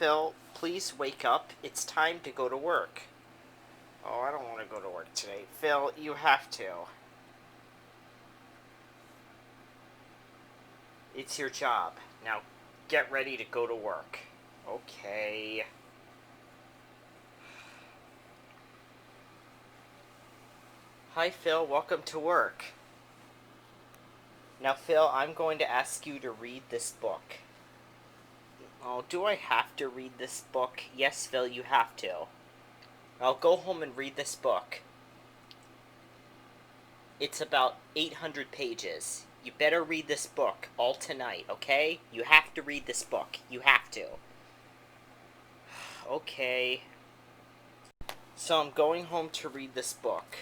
Phil, please wake up. It's time to go to work. Oh, I don't want to go to work today. Phil, you have to. It's your job. Now, get ready to go to work. Okay. Hi, Phil. Welcome to work. Now, Phil, I'm going to ask you to read this book. Oh, do I have to read this book? Yes, Phil, you have to. I'll go home and read this book. It's about 800 pages. You better read this book all tonight, okay? You have to read this book. You have to. Okay. So I'm going home to read this book.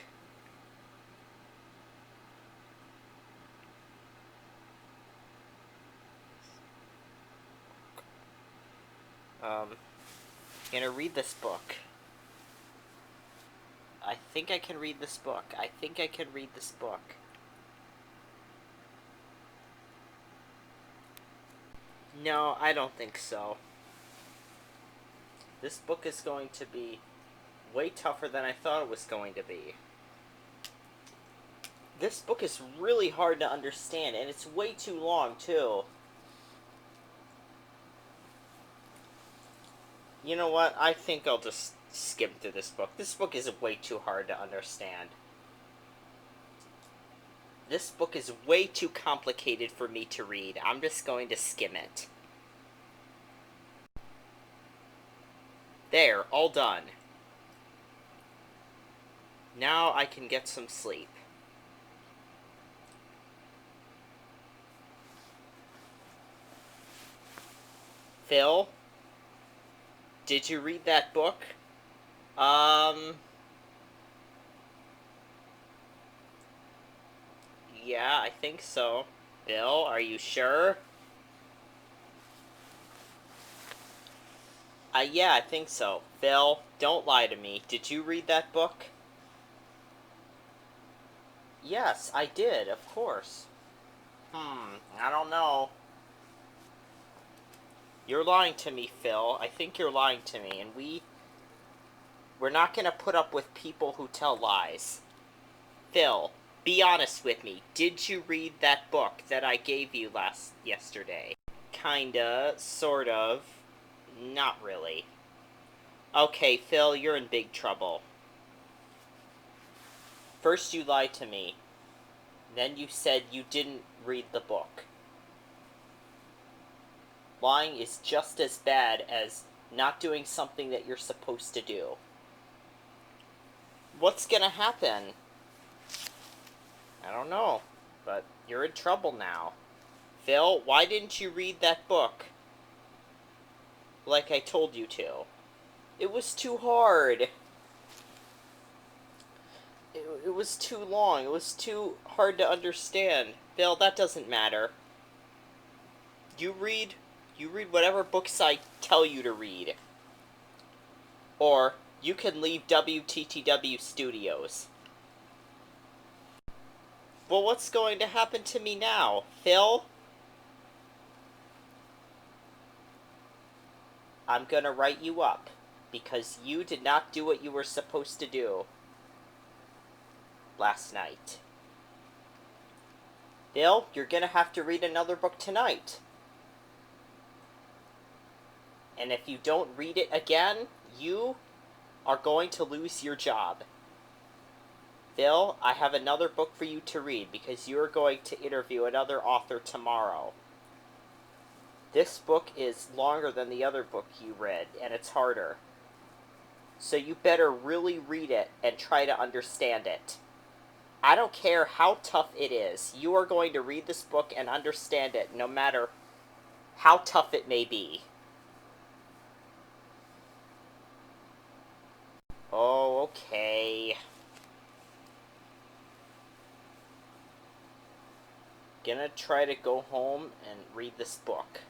Gonna read this book. I think I can read this book. I think I can read this book. No, I don't think so. This book is going to be way tougher than I thought it was going to be. This book is really hard to understand, and it's way too long, too. You know what? I think I'll just skim through this book. This book is way too hard to understand. This book is way too complicated for me to read. I'm just going to skim it. There, all done. Now I can get some sleep. Phil? Did you read that book? Yeah, I think so. Bill, are you sure? Yeah, I think so. Phil, don't lie to me. Did you read that book? Yes, I did, of course. I don't know. You're lying to me, Phil. I think you're lying to me, and we're not gonna put up with people who tell lies. Phil, be honest with me. Did you read that book that I gave you yesterday? Kinda, sort of, not really. Okay, Phil, you're in big trouble. First you lied to me. Then you said you didn't read the book. Lying is just as bad as not doing something that you're supposed to do. What's gonna happen? I don't know, but you're in trouble now. Phil, why didn't you read that book? Like I told you to. It was too hard. It was too long. It was too hard to understand. Phil, that doesn't matter. You read whatever books I tell you to read. Or you can leave WTTW Studios. Well, what's going to happen to me now, Phil? I'm gonna write you up, because you did not do what you were supposed to do last night. Phil, you're gonna have to read another book tonight. And if you don't read it again, you are going to lose your job. Phil, I have another book for you to read because you are going to interview another author tomorrow. This book is longer than the other book you read, and it's harder. So you better really read it and try to understand it. I don't care how tough it is. You are going to read this book and understand it, no matter how tough it may be. Oh, okay. Gonna try to go home and read this book.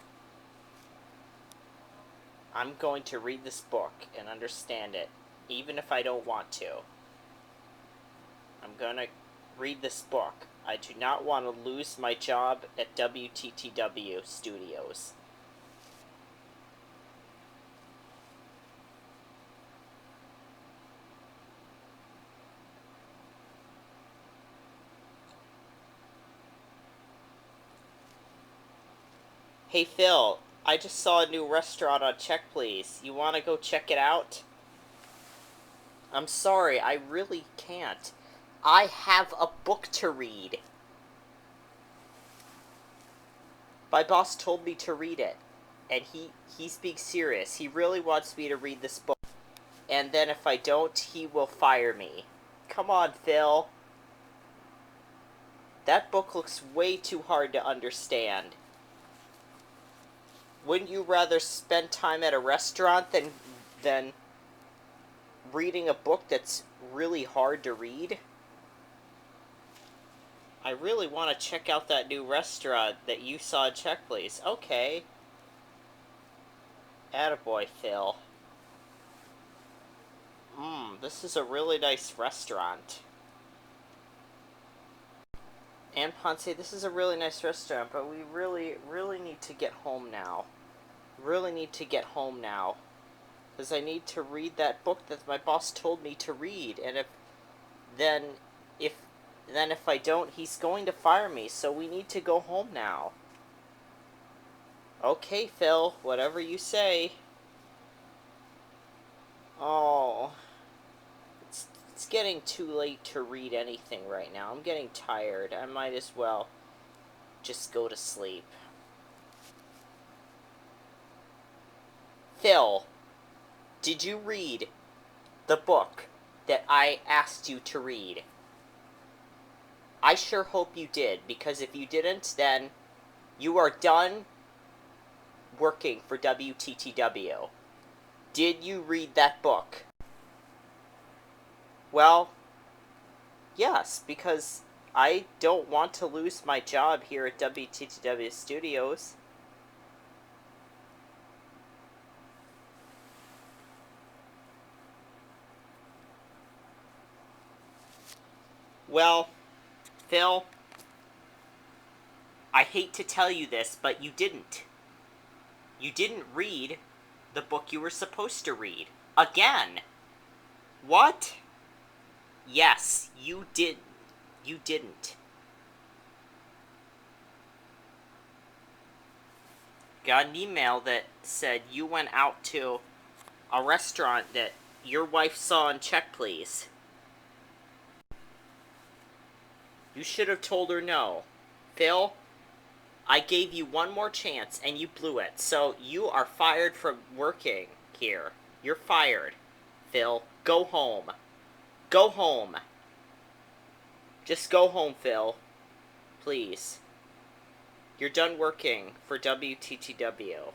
I'm going to read this book and understand it, even if I don't want to. I'm gonna read this book. I do not want to lose my job at WTTW Studios. Hey Phil, I just saw a new restaurant on Check Please. You want to go check it out? I'm sorry, I really can't. I have a book to read. My boss told me to read it. And he's being serious. He really wants me to read this book. And then if I don't, he will fire me. Come on, Phil. That book looks way too hard to understand. Wouldn't you rather spend time at a restaurant than reading a book that's really hard to read? I really want to check out that new restaurant that you saw at Check Please. Okay. Attaboy, Phil. This is a really nice restaurant. And Ponce, this is a really nice restaurant, but we really need to get home now. Really need to get home now. Because I need to read that book that my boss told me to read. And if I don't, he's going to fire me. So we need to go home now. Okay, Phil, whatever you say. Oh, it's getting too late to read anything right now. I'm getting tired. I might as well just go to sleep. Phil, did you read the book that I asked you to read? I sure hope you did, because if you didn't, then you are done working for WTTW. Did you read that book? Well, yes, because I don't want to lose my job here at WTTW Studios. Well, Phil, I hate to tell you this, but you didn't. You didn't read the book you were supposed to read. Again! What? Yes, you did. You didn't. Got an email that said you went out to a restaurant that your wife saw on Check Please. You should have told her no. Phil, I gave you one more chance and you blew it. So you are fired from working here. You're fired. Phil, go home. Go home. Just go home, Phil. Please. You're done working for WTTW.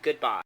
Goodbye.